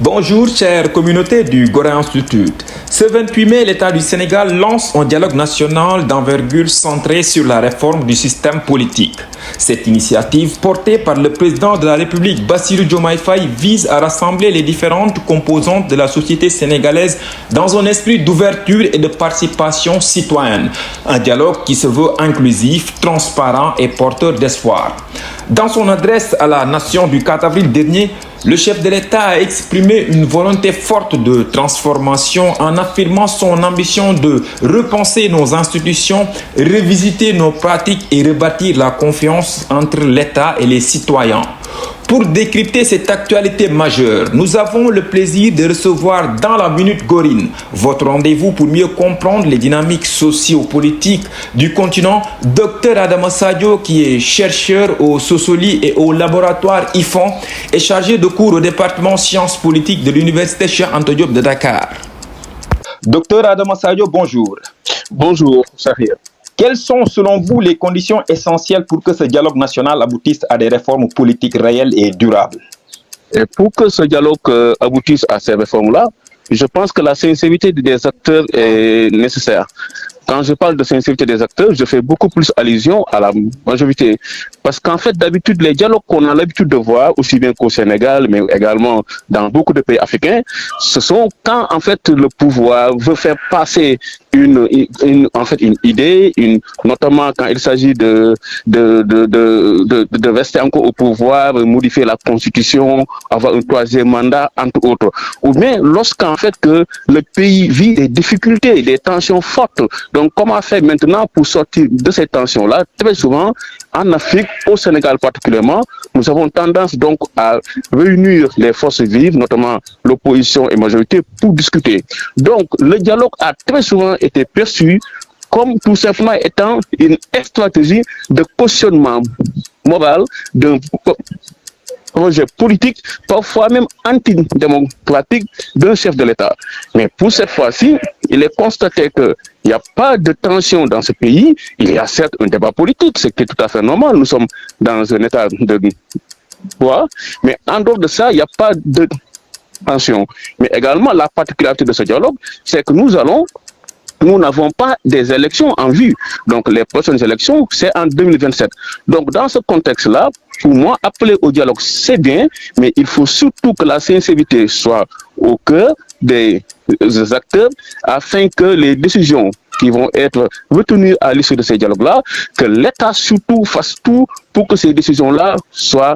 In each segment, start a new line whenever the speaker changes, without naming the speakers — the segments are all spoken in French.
Bonjour chère communauté du Gorée Institute. Ce 28 mai, l'État du Sénégal lance un dialogue national d'envergure centré sur la réforme du système politique. Cette initiative, portée par le président de la République Bassirou Diomaye Faye, vise à rassembler les différentes composantes de la société sénégalaise dans un esprit d'ouverture et de participation citoyenne. Un dialogue qui se veut inclusif, transparent et porteur d'espoir. Dans son adresse à la nation du 4 avril dernier, le chef de l'État a exprimé une volonté forte de transformation en affirmant son ambition de repenser nos institutions, revisiter nos pratiques et rebâtir la confiance entre l'État et les citoyens. Pour décrypter cette actualité majeure, nous avons le plaisir de recevoir dans la Minute Gorine votre rendez-vous pour mieux comprendre les dynamiques socio-politiques du continent, Dr Adama Sadio, qui est chercheur au Sosoli et au laboratoire IFON et chargé de cours au département sciences politiques de l'Université Cheikh Anta Diop de Dakar. Dr Adama Sadio, bonjour.
Bonjour, Sahir.
Quelles sont, selon vous, les conditions essentielles pour que ce dialogue national aboutisse à des réformes politiques réelles et durables?
Et pour que ce dialogue aboutisse à ces réformes-là, je pense que la sincérité des acteurs est nécessaire. Quand je parle de sincérité des acteurs, je fais beaucoup plus allusion à la majorité. Parce qu'en fait, d'habitude, les dialogues qu'on a l'habitude de voir, aussi bien qu'au Sénégal, mais également dans beaucoup de pays africains, ce sont quand, en fait, le pouvoir veut faire passer une idée, notamment quand il s'agit de rester encore au pouvoir, modifier la constitution, avoir un troisième mandat, entre autres. Ou bien lorsqu'en fait que le pays vit des difficultés, des tensions fortes. Donc, comment faire maintenant pour sortir de ces tensions-là? Très souvent, en Afrique, au Sénégal particulièrement, nous avons tendance donc à réunir les forces vives, notamment l'opposition et la majorité, pour discuter. Donc, le dialogue a très souvent été perçu comme tout simplement étant une stratégie de cautionnement moral d'un projet politique, parfois même antidémocratique d'un chef de l'État. Mais pour cette fois-ci, il est constaté qu'il n'y a pas de tension dans ce pays. Il y a certes un débat politique, ce qui est tout à fait normal. Nous sommes dans un état de droit, mais en dehors de ça, il n'y a pas de tension. Mais également, la particularité de ce dialogue, c'est que nous n'avons pas des élections en vue. Donc, les prochaines élections, c'est en 2027. Donc, dans ce contexte-là, pour moi, appeler au dialogue, c'est bien, mais il faut surtout que la sincérité soit au cœur des acteurs afin que les décisions qui vont être retenues à l'issue de ces dialogues-là, que l'État surtout fasse tout pour que ces décisions-là soient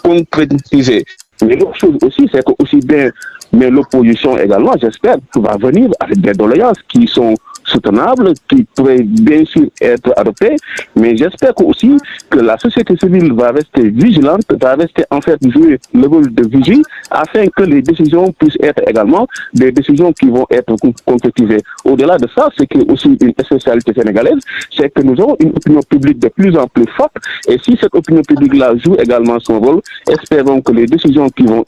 concrétisées. Mais l'autre chose aussi, c'est que aussi bien, mais l'opposition également, j'espère, va venir avec des doléances qui sont soutenables, qui pourraient bien sûr être adoptées, mais j'espère aussi que la société civile va rester vigilante, va rester en fait jouer le rôle de vigie, afin que les décisions puissent être également des décisions qui vont être concrétisées. Au-delà de ça, c'est que aussi une spécialité sénégalaise, c'est que nous avons une opinion publique de plus en plus forte, et si cette opinion publique-là joue également son rôle, espérons que les décisions qui sont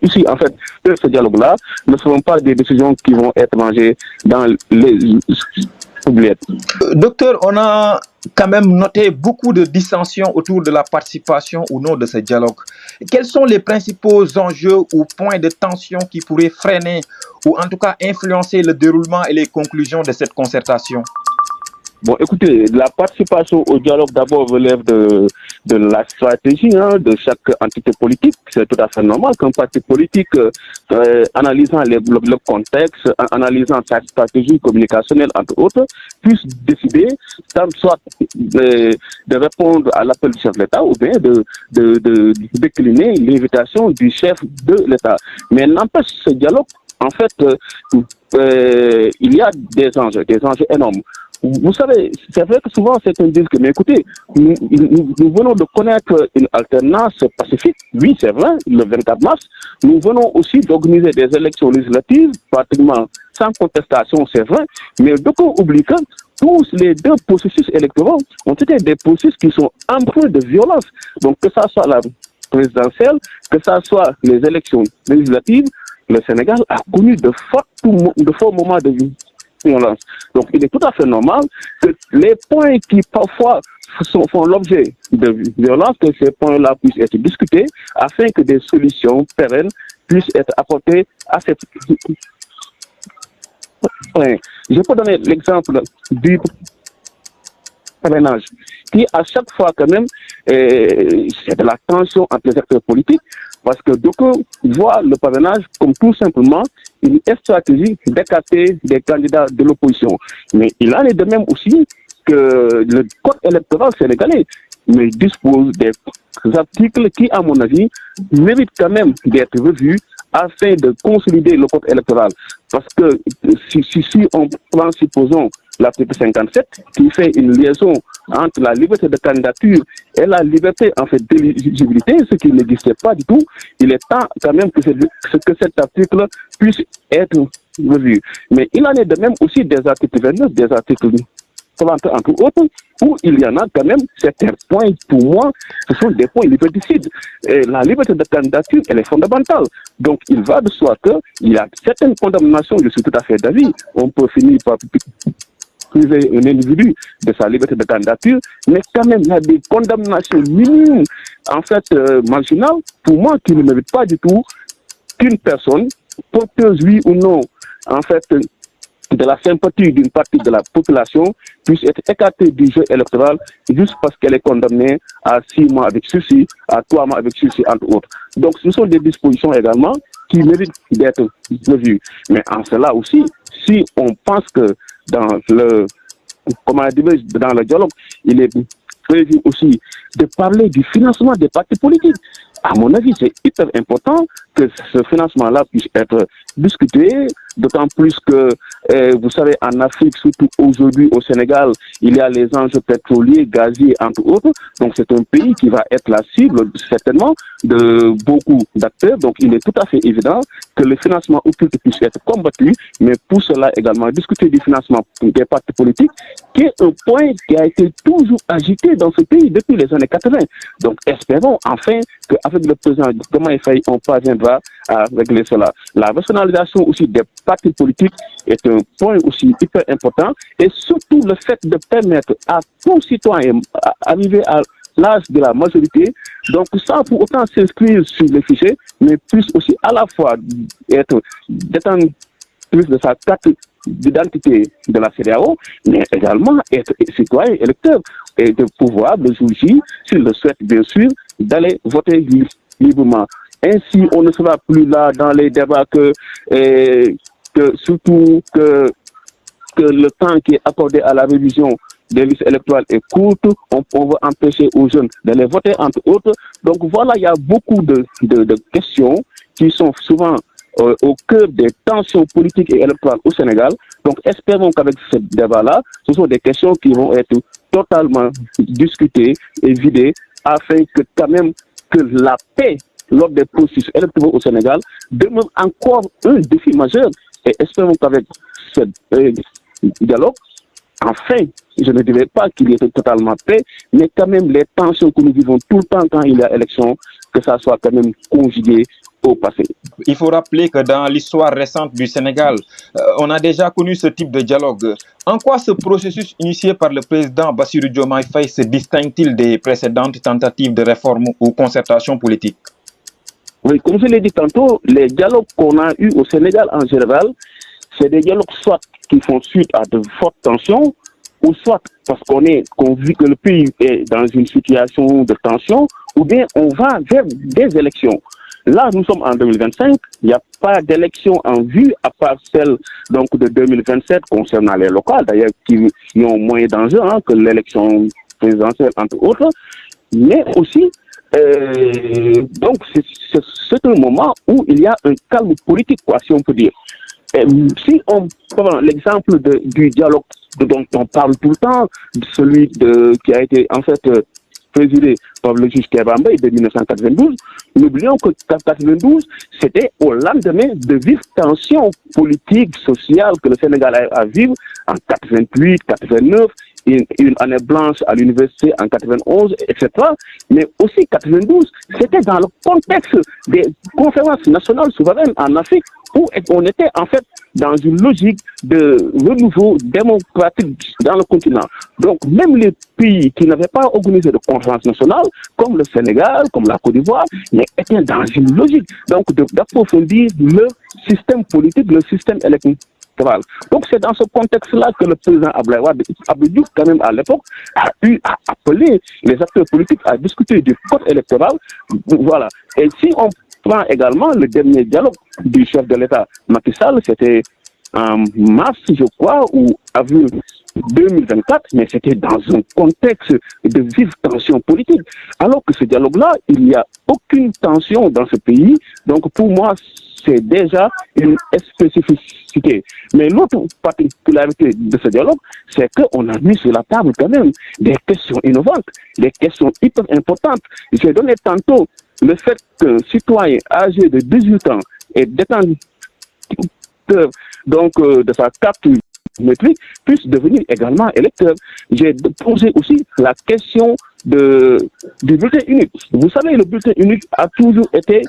issues en fait de ce dialogue-là ne seront pas des décisions qui vont être mangées dans les oubliettes.
Docteur, on a quand même noté beaucoup de dissensions autour de la participation ou non de ce dialogue. Quels sont les principaux enjeux ou points de tension qui pourraient freiner ou en tout cas influencer le déroulement et les conclusions de cette concertation?
Bon, écoutez, la participation au dialogue d'abord relève de la stratégie de chaque entité politique. C'est tout à fait normal qu'un parti politique, analysant le contexte, analysant sa stratégie communicationnelle, entre autres, puisse décider soit de répondre à l'appel du chef de l'État ou bien de décliner l'invitation du chef de l'État. Mais n'empêche, ce dialogue, en fait, il y a des enjeux énormes. Vous savez, c'est vrai que souvent certains disent que, mais écoutez, nous venons de connaître une alternance pacifique. Oui, c'est vrai, le 24 mars. Nous venons aussi d'organiser des élections législatives, pratiquement sans contestation, c'est vrai. Mais d'aucuns oublient que tous les deux processus électoraux ont été des processus qui sont empreints de violence. Donc, que ça soit la présidentielle, que ça soit les élections législatives, le Sénégal a connu de forts moments de violence. Donc, il est tout à fait normal que les points qui parfois font l'objet de violence, que ces points-là puissent être discutés afin que des solutions pérennes puisse être apporté à cette... Ouais. Je peux donner l'exemple du parrainage, qui à chaque fois quand même, c'est de la tension entre les acteurs politiques, parce que d'aucuns voient le parrainage comme tout simplement une stratégie d'écarter des candidats de l'opposition. Mais il en est de même aussi que le code électoral sénégalais dispose des articles qui, à mon avis, méritent quand même d'être revus afin de consolider le code électoral. Parce que si on prend, supposons, l'article 57, qui fait une liaison entre la liberté de candidature et la liberté en fait d'éligibilité, ce qui n'existait pas du tout, il est temps quand même que cet article puisse être revu. Mais il en est de même aussi des articles 29, des articles 30 entre autres, où il y en a quand même certains points, pour moi, ce sont des points liberticides. Et la liberté de candidature, elle est fondamentale. Donc, il va de soi qu'il y a certaines condamnations, je suis tout à fait d'avis. On peut finir par priver un individu de sa liberté de candidature, mais quand même, il y a des condamnations minimes, en fait, marginales, pour moi, qui ne méritent pas du tout qu'une personne, porteuse, oui ou non, en fait, de la sympathie d'une partie de la population puisse être écartée du jeu électoral juste parce qu'elle est condamnée à 6 mois avec sursis, à 3 mois avec sursis, entre autres. Donc, ce sont des dispositions également qui méritent d'être revues. Mais en cela aussi, si on pense que dans le dialogue, il est prévu aussi de parler du financement des partis politiques. À mon avis, c'est hyper important que ce financement-là puisse être discuté, d'autant plus que, vous savez, en Afrique, surtout aujourd'hui au Sénégal, il y a les enjeux pétroliers, gaziers, entre autres. Donc, c'est un pays qui va être la cible, certainement, de beaucoup d'acteurs. Donc, il est tout à fait évident que le financement occulte puisse être combattu, mais pour cela également, discuter du financement des partis politiques, qui est un point qui a été toujours agité dans ce pays depuis les années 80. Donc, espérons enfin qu'avec le président Diomaye Faye, on parviendra à régler cela. La rationalisation aussi des partis politiques est un point aussi hyper important, et surtout le fait de permettre à tout citoyen d'arriver à l'âge de la majorité, donc sans pour autant s'inscrire sur les fichiers, mais puisse aussi à la fois être détenteur de sa carte d'identité de la CEDEAO, mais également être citoyen électeur et de pouvoir le jour J, s'il le souhaite bien sûr, d'aller voter librement. Ainsi, on ne sera plus là dans les débats surtout que le temps qui est accordé à la révision des listes électorales est courte, on va empêcher aux jeunes d'aller voter, entre autres. Donc voilà, il y a beaucoup de questions qui sont souvent au cœur des tensions politiques et électorales au Sénégal. Donc espérons qu'avec ce débat-là, ce sont des questions qui vont être totalement discutées et vidées afin que quand même que la paix lors des processus électoraux au Sénégal demeure encore un défi majeur. Et espérons qu'avec ce dialogue, enfin, je ne dirais pas qu'il y ait totalement paix, mais quand même les tensions que nous vivons tout le temps quand il y a élection, que ça soit quand même conjugué au passé.
Il faut rappeler que dans l'histoire récente du Sénégal, on a déjà connu ce type de dialogue. En quoi ce processus initié par le président Bassirou Diomaye Faye se distingue-t-il des précédentes tentatives de réforme ou concertation politique?
Oui, comme je l'ai dit tantôt, les dialogues qu'on a eus au Sénégal en général, c'est des dialogues soit qui font suite à de fortes tensions, ou soit parce qu'on vit que le pays est dans une situation de tension, ou bien on va vers des élections. Là, nous sommes en 2025, il n'y a pas d'élection en vue, à part celle donc, de 2027 concernant les locales, d'ailleurs, qui ont moins d'enjeux que l'élection présidentielle, entre autres, mais aussi, donc, c'est un moment où il y a un calme politique, quoi, si on peut dire. Si on prend l'exemple du dialogue dont on parle tout le temps, celui qui a été en fait présidé par le juge Kéba Mbaye de 1992, n'oublions que 1992, c'était au lendemain de vives tensions politiques, sociales que le Sénégal a à vivre en 88, 89 une année blanche à l'université en 91, etc. Mais aussi 92, c'était dans le contexte des conférences nationales souveraines en Afrique où on était en fait dans une logique de renouveau démocratique dans le continent. Donc même les pays qui n'avaient pas organisé de conférence nationale, comme le Sénégal, comme la Côte d'Ivoire, mais étaient dans une logique donc d'approfondir le système politique, le système électoral. Donc c'est dans ce contexte-là que le président Abdoulaye Wade, quand même à l'époque, a eu à appeler les acteurs politiques à discuter du code électoral. Voilà. Et si on prend également le dernier dialogue du chef de l'État, Macky Sall, c'était en mars, je crois, ou avril 2024, mais c'était dans un contexte de vive tension politique. Alors que ce dialogue-là, il n'y a aucune tension dans ce pays. Donc pour moi, c'est déjà une spécificité. Mais l'autre particularité de ce dialogue, c'est qu'on a mis sur la table quand même des questions innovantes, des questions hyper importantes. J'ai donné tantôt le fait qu'un citoyen âgé de 18 ans est détenteur donc de sa carte métrique puisse devenir également électeur. J'ai posé aussi la question du bulletin unique. Vous savez, le bulletin unique a toujours été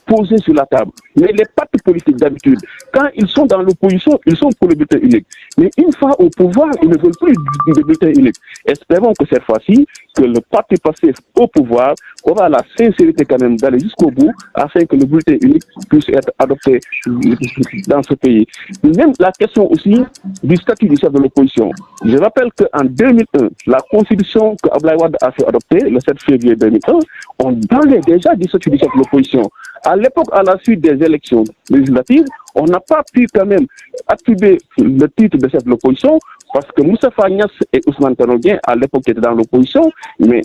posé sur la table. Mais les partis politiques d'habitude, quand ils sont dans l'opposition, ils sont pour le bulletin unique. Mais une fois au pouvoir, ils ne veulent plus de bulletin unique. Espérons que cette fois-ci, que le parti passé au pouvoir aura la sincérité quand même d'aller jusqu'au bout afin que le bulletin unique puisse être adopté dans ce pays. Même la question aussi du statut du chef de l'opposition. Je rappelle qu'en 2001, la constitution que Abdoulaye Wade a fait adopter, le 7 février 2001, on parlait déjà du statut du chef de l'opposition. À l'époque, à la suite des élections législatives, on n'a pas pu quand même attribuer le titre de chef de l'opposition parce que Moustapha Niasse et Ousmane Tanor Dieng, à l'époque, étaient dans l'opposition, mais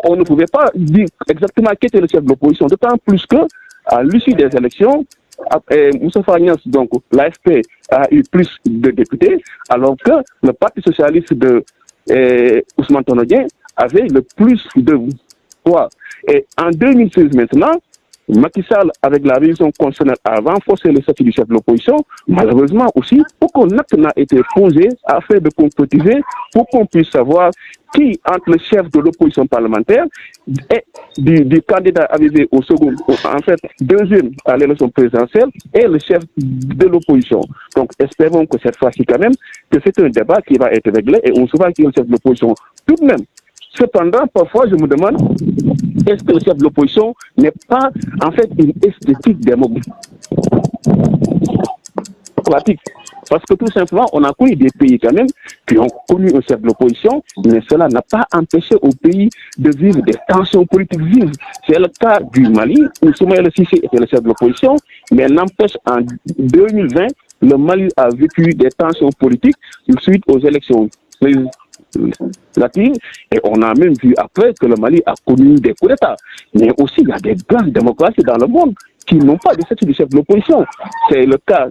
on ne pouvait pas dire exactement qui était le chef de l'opposition, d'autant plus que à l'issue des élections, Moustapha Niasse, donc l'AFP, a eu plus de députés, alors que le Parti socialiste de Ousmane Tanor Dieng avait le plus de voix. Et en 2016 maintenant, Macky Sall, avec la révision constitutionnelle, a renforcé le statut du chef de l'opposition. Malheureusement aussi, aucun acte n'a été posé afin de concrétiser pour qu'on puisse savoir qui, entre le chef de l'opposition parlementaire et du candidat arrivé au second, en fait, deuxième à l'élection présidentielle, et le chef de l'opposition. Donc, espérons que cette fois-ci, quand même, que c'est un débat qui va être réglé et on saura qui est le chef de l'opposition. Tout de même, cependant, parfois, je me demande, est-ce que le chef de l'opposition n'est pas, en fait, une esthétique démocratique? Parce que tout simplement, on a connu des pays quand même qui ont connu un chef de l'opposition, mais cela n'a pas empêché au pays de vivre des tensions politiques vives. C'est le cas du Mali, où Soumaïla Cissé était le chef de l'opposition, mais n'empêche, en 2020, le Mali a vécu des tensions politiques suite aux élections latine, et on a même vu après que le Mali a connu des coups d'État. Mais aussi, il y a des grandes démocraties dans le monde qui n'ont pas de statut de chef de l'opposition. C'est le cas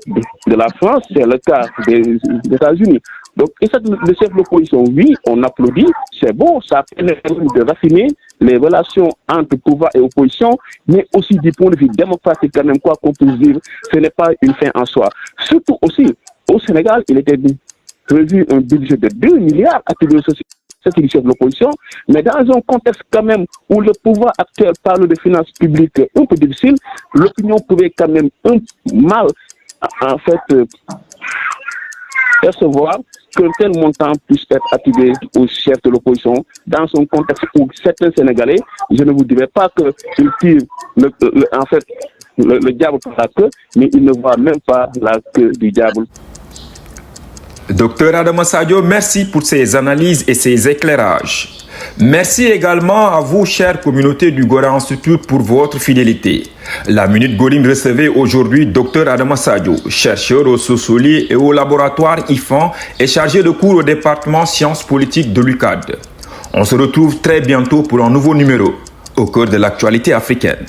de la France, c'est le cas des États-Unis. Donc, et ça, le chef de l'opposition, oui, on applaudit, c'est bon, ça permet de raffiner les relations entre pouvoir et opposition, mais aussi du point de vue démocratique, quand même, quoi qu'on puisse dire, ce n'est pas une fin en soi. Surtout aussi, au Sénégal, il était prévu un budget de 2 milliards attribué au statut du chef de l'opposition, mais dans un contexte quand même où le pouvoir actuel parle de finances publiques un peu difficiles, l'opinion pouvait quand même un mal, en fait, percevoir qu'un tel montant puisse être attribué au chef de l'opposition dans un contexte où certains Sénégalais, je ne vous dirai pas qu'ils tirent en fait, le diable par la queue, mais ils ne voient même pas la queue du diable.
Docteur Adama Sadio, merci pour ces analyses et ces éclairages. Merci également à vous, chère communauté du Gora Institute, pour votre fidélité. La Minute Goring recevait aujourd'hui Dr Adama Sadio, chercheur au Sosoli et au laboratoire IFAN et chargé de cours au département sciences politiques de l'UCAD. On se retrouve très bientôt pour un nouveau numéro au cœur de l'actualité africaine.